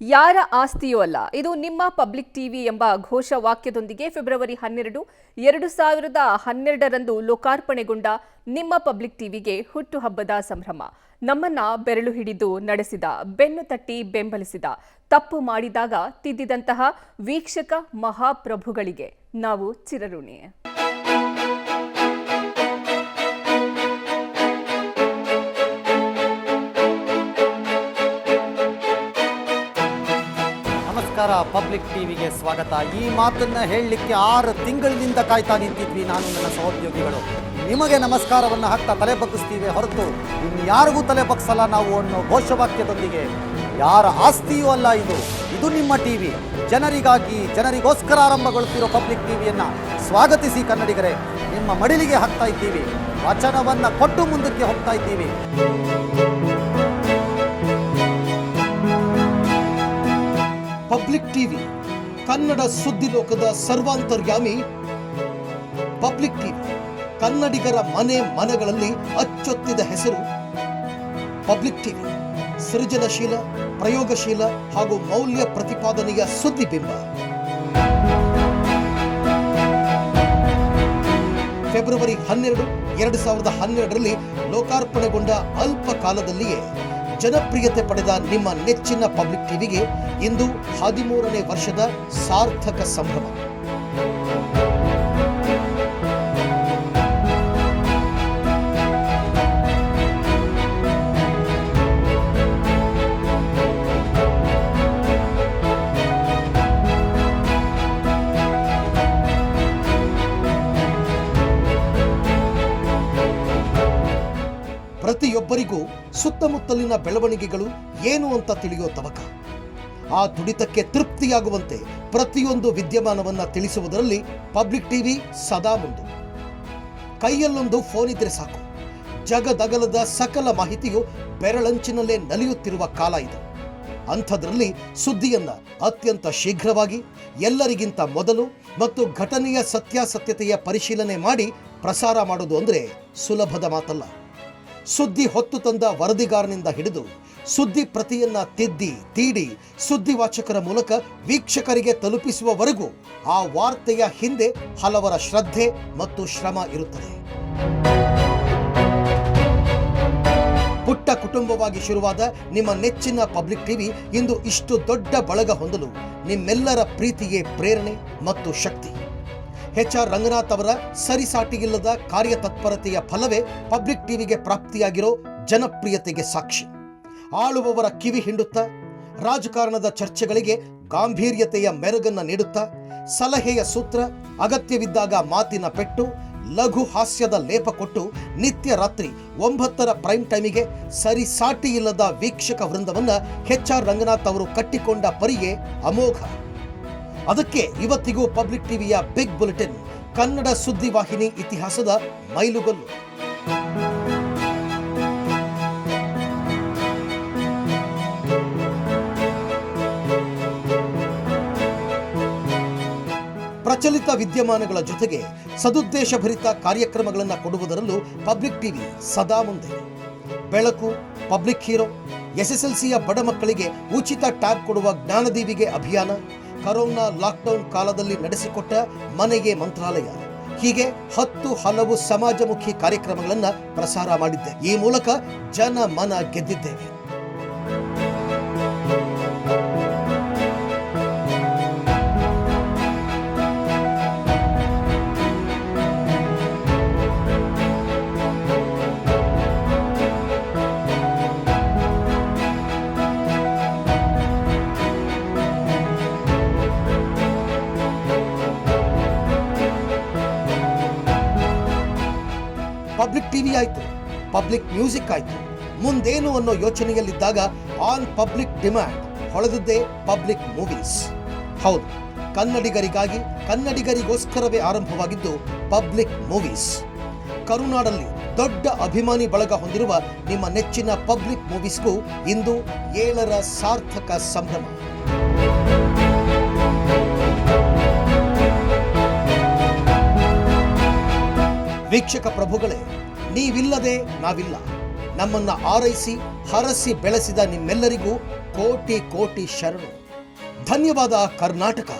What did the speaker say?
ಯಾರ ಆಸ್ತಿಯೂ ಅಲ್ಲ, ಇದು ನಿಮ್ಮ ಪಬ್ಲಿಕ್ ಟಿವಿ ಎಂಬ ಘೋಷವಾಕ್ಯದೊಂದಿಗೆ ಫೆಬ್ರವರಿ 12, 2012ರಂದು ಲೋಕಾರ್ಪಣೆಗೊಂಡ ನಿಮ್ಮ ಪಬ್ಲಿಕ್ ಟಿವಿಗೆ ಹುಟ್ಟುಹಬ್ಬದ ಸಂಭ್ರಮ. ನಮ್ಮನ್ನ ಬೆರಳು ಹಿಡಿದು ನಡೆಸಿದ, ಬೆನ್ನು ತಟ್ಟಿ ಬೆಂಬಲಿಸಿದ, ತಪ್ಪು ಮಾಡಿದಾಗ ತಿದ್ದಿದಂತಹ ವೀಕ್ಷಕ ಮಹಾಪ್ರಭುಗಳಿಗೆ ನಾವು ಚಿರಋಣಿ. ಪಬ್ಲಿಕ್ ಟಿವಿಗೆ ಸ್ವಾಗತ. ಈ ಮಾತನ್ನ ಹೇಳಲಿಕ್ಕೆ 6 ತಿಂಗಳಿನಿಂದ ಕಾಯ್ತಾ ನಿಂತಿದ್ವಿ ನಾನು, ನನ್ನ ಸಹೋದ್ಯೋಗಿಗಳು. ನಿಮಗೆ ನಮಸ್ಕಾರವನ್ನು ಹಾಕ್ತಾ ತಲೆ ಬಗ್ಗಿಸ್ತೀವಿ ಹೊರತು ಇನ್ಯಾರಿಗೂ ತಲೆ ಬಗ್ಸಲ್ಲ ನಾವು ಅನ್ನೋ ಘೋಷವಾಕ್ಯದೊಂದಿಗೆ. ಯಾರ ಆಸ್ತಿಯೂ ಅಲ್ಲ ಇದು ನಿಮ್ಮ ಟಿವಿ. ಜನರಿಗಾಗಿ, ಜನರಿಗೋಸ್ಕರ ಆರಂಭಗೊಳ್ತಿರೋ ಪಬ್ಲಿಕ್ ಟಿವಿಯನ್ನು ಸ್ವಾಗತಿಸಿ ಕನ್ನಡಿಗರೇ. ನಿಮ್ಮ ಮಡಿಲಿಗೆ ಹಾಕ್ತಾ ಇದ್ದೀವಿ, ವಚನವನ್ನು ಕೊಟ್ಟು ಮುಂದಕ್ಕೆ ಹೋಗ್ತಾ ಇದ್ದೀವಿ. ಪಬ್ಲಿಕ್ ಟಿವಿ ಕನ್ನಡ ಸುದ್ದಿ ಲೋಕದ ಸರ್ವಾಂತರ್ಯಾಮಿ. ಪಬ್ಲಿಕ್ ಟಿವಿ ಕನ್ನಡಿಗರ ಮನೆಗಳಲ್ಲಿ ಅಚ್ಚೊತ್ತಿದ ಹೆಸರು. ಪಬ್ಲಿಕ್ ಟಿವಿ ಸೃಜನಶೀಲ, ಪ್ರಯೋಗಶೀಲ ಹಾಗೂ ಮೌಲ್ಯ ಪ್ರತಿಪಾದನೆಯ ಸುದ್ದಿ ಬಿಂಬ. ಫೆಬ್ರವರಿ 12, 2012ರಲ್ಲಿ ಲೋಕಾರ್ಪಣೆಗೊಂಡ ಅಲ್ಪ ಕಾಲದಲ್ಲಿಯೇ ಜನಪ್ರಿಯತೆ ಪಡೆದ ನಿಮ್ಮ ನೆಚ್ಚಿನ ಪಬ್ಲಿಕ್ ಟಿವಿಗೆ ಇಂದು 13ನೇ ವರ್ಷದ ಸಾರ್ಥಕ ಸಂಭ್ರಮ. ಪ್ರತಿಯೊಬ್ಬರಿಗೂ ಸುತ್ತಮುತ್ತಲಿನ ಬೆಳವಣಿಗೆಗಳು ಏನು ಅಂತ ತಿಳಿಯೋ ತವಕ. ಆ ತುಡಿತಕ್ಕೆ ತೃಪ್ತಿಯಾಗುವಂತೆ ಪ್ರತಿಯೊಂದು ವಿದ್ಯಮಾನವನ್ನ ತಿಳಿಸುವುದರಲ್ಲಿ ಪಬ್ಲಿಕ್ ಟಿವಿ ಸದಾ ಮುಂದು. ಕೈಯಲ್ಲೊಂದು ಫೋನ್ ಇದ್ರೆ ಸಾಕು, ಜಗದಗಲದ ಸಕಲ ಮಾಹಿತಿಯು ಬೆರಳಂಚಿನಲ್ಲೇ ನಲಿಯುತ್ತಿರುವ ಕಾಲ ಇದು. ಅಂಥದ್ರಲ್ಲಿ ಸುದ್ದಿಯನ್ನ ಅತ್ಯಂತ ಶೀಘ್ರವಾಗಿ, ಎಲ್ಲರಿಗಿಂತ ಮೊದಲು ಮತ್ತು ಘಟನೆಯ ಸತ್ಯಾಸತ್ಯತೆಯ ಪರಿಶೀಲನೆ ಮಾಡಿ ಪ್ರಸಾರ ಮಾಡೋದು ಅಂದ್ರೆ ಸುಲಭದ ಮಾತಲ್ಲ. ಸುದ್ದಿ ಹೊತ್ತು ತಂದ ವರದಿಗಾರನಿಂದ ಹಿಡಿದು ಸುದ್ದಿ ಪ್ರತಿಯನ್ನ ತಿದ್ದಿ ತೀಡಿ ಸುದ್ದಿ ವಾಚಕರ ಮೂಲಕ ವೀಕ್ಷಕರಿಗೆ ತಲುಪಿಸುವವರೆಗೂ ಆ ವಾರ್ತೆಯ ಹಿಂದೆ ಹಲವರ ಶ್ರದ್ಧೆ ಮತ್ತು ಶ್ರಮ ಇರುತ್ತದೆ. ಪುಟ್ಟ ಕುಟುಂಬವಾಗಿ ಶುರುವಾದ ನಿಮ್ಮ ನೆಚ್ಚಿನ ಪಬ್ಲಿಕ್ ಟಿವಿ ಇಂದು ಇಷ್ಟು ದೊಡ್ಡ ಬಳಗ ಹೊಂದಲು ನಿಮ್ಮೆಲ್ಲರ ಪ್ರೀತಿಯೇ ಪ್ರೇರಣೆ ಮತ್ತು ಶಕ್ತಿ. HR ರಂಗನಾಥ್ ಅವರ ಸರಿಸಾಟಿಯಿಲ್ಲದ ಕಾರ್ಯತತ್ಪರತೆಯ ಫಲವೇ ಪಬ್ಲಿಕ್ ಟಿವಿಗೆ ಪ್ರಾಪ್ತಿಯಾಗಿರೋ ಜನಪ್ರಿಯತೆಗೆ ಸಾಕ್ಷಿ. ಆಳುವವರ ಕಿವಿ ಹಿಂಡುತ್ತಾ, ರಾಜಕಾರಣದ ಚರ್ಚೆಗಳಿಗೆ ಗಾಂಭೀರ್ಯತೆಯ ಮೆರುಗನ್ನ ನೀಡುತ್ತಾ, ಸಲಹೆಯ ಸೂತ್ರ, ಅಗತ್ಯವಿದ್ದಾಗ ಮಾತಿನ ಪೆಟ್ಟು, ಲಘು ಹಾಸ್ಯದ ಲೇಪ ಕೊಟ್ಟು ನಿತ್ಯ ರಾತ್ರಿ 9ರ ಪ್ರೈಮ್ ಟೈಮಿಗೆ ಸರಿಸಾಟಿಯಿಲ್ಲದ ವೀಕ್ಷಕ ವೃಂದವನ್ನ HR ರಂಗನಾಥ್ ಅವರು ಕಟ್ಟಿಕೊಂಡ ಪರಿಯೇ ಅಮೋಘ. ಅದಕ್ಕೆ ಇವತ್ತಿಗೂ ಪಬ್ಲಿಕ್ ಟಿವಿಯ ಬಿಗ್ ಬುಲೆಟಿನ್ ಕನ್ನಡ ಸುದ್ದಿವಾಹಿನಿ ಇತಿಹಾಸದ ಮೈಲುಗಲ್ಲು. ಪ್ರಚಲಿತ ವಿದ್ಯಮಾನಗಳ ಜೊತೆಗೆ ಸದುದ್ದೇಶಭರಿತ ಕಾರ್ಯಕ್ರಮಗಳನ್ನು ಕೊಡುವುದರಲ್ಲೂ ಪಬ್ಲಿಕ್ ಟಿವಿ ಸದಾ ಮುಂದೆ. ಬೆಳಕು, ಪಬ್ಲಿಕ್ ಹೀರೋ, SSLCಯ ಬಡ ಮಕ್ಕಳಿಗೆ ಉಚಿತ ಟ್ಯಾಬ್ ಕೊಡುವ ಜ್ಞಾನದೀವಿಗೆ ಅಭಿಯಾನ, ಕರೋನಾ ಲಾಕ್ಡೌನ್ ಕಾಲದಲ್ಲಿ ನಡೆಸಿಕೊಟ್ಟ ಮನೆಗೆ ಮಂತ್ರಾಲಯ, ಹೀಗೆ 10 ಹಲವು ಸಮಾಜಮುಖಿ ಕಾರ್ಯಕ್ರಮಗಳನ್ನು ಪ್ರಸಾರ ಮಾಡಿದ್ದೆ. ಈ ಮೂಲಕ ಜನ ಮನ ಗೆದ್ದಿದ್ದೇವೆ. ಪಬ್ಲಿಕ್ ಟಿವಿ ಆಯ್ತು, ಪಬ್ಲಿಕ್ ಮ್ಯೂಸಿಕ್ ಆಯ್ತು, ಮುಂದೇನು ಅನ್ನೋ ಯೋಚನೆಯಲ್ಲಿದ್ದಾಗ ಆನ್ ಪಬ್ಲಿಕ್ ಡಿಮ್ಯಾಂಡ್ ಹೊಳೆದಿದ್ದೇ ಪಬ್ಲಿಕ್ ಮೂವೀಸ್. ಹೌದು, ಕನ್ನಡಿಗರಿಗಾಗಿ, ಕನ್ನಡಿಗರಿಗೋಸ್ಕರವೇ ಆರಂಭವಾಗಿದ್ದು ಪಬ್ಲಿಕ್ ಮೂವೀಸ್. ಕರುನಾಡಲ್ಲಿ ದೊಡ್ಡ ಅಭಿಮಾನಿ ಬಳಗ ಹೊಂದಿರುವ ನಿಮ್ಮ ನೆಚ್ಚಿನ ಪಬ್ಲಿಕ್ ಮೂವೀಸ್ಗೂ ಇಂದು 7ರ ಸಾರ್ಥಕ ಸಂಭ್ರಮ. ವೀಕ್ಷಕ ಪ್ರಭುಗಳೇ, ನೀವಿಲ್ಲದೆ ನಾವಿಲ್ಲ. ನಮ್ಮನ್ನ ಆರೈಸಿ ಹರಸಿ ಬೆಳೆಸಿದ ನಿಮ್ಮೆಲ್ಲರಿಗೂ ಕೋಟಿ ಕೋಟಿ ಶರಣು. ಧನ್ಯವಾದ ಕರ್ನಾಟಕ.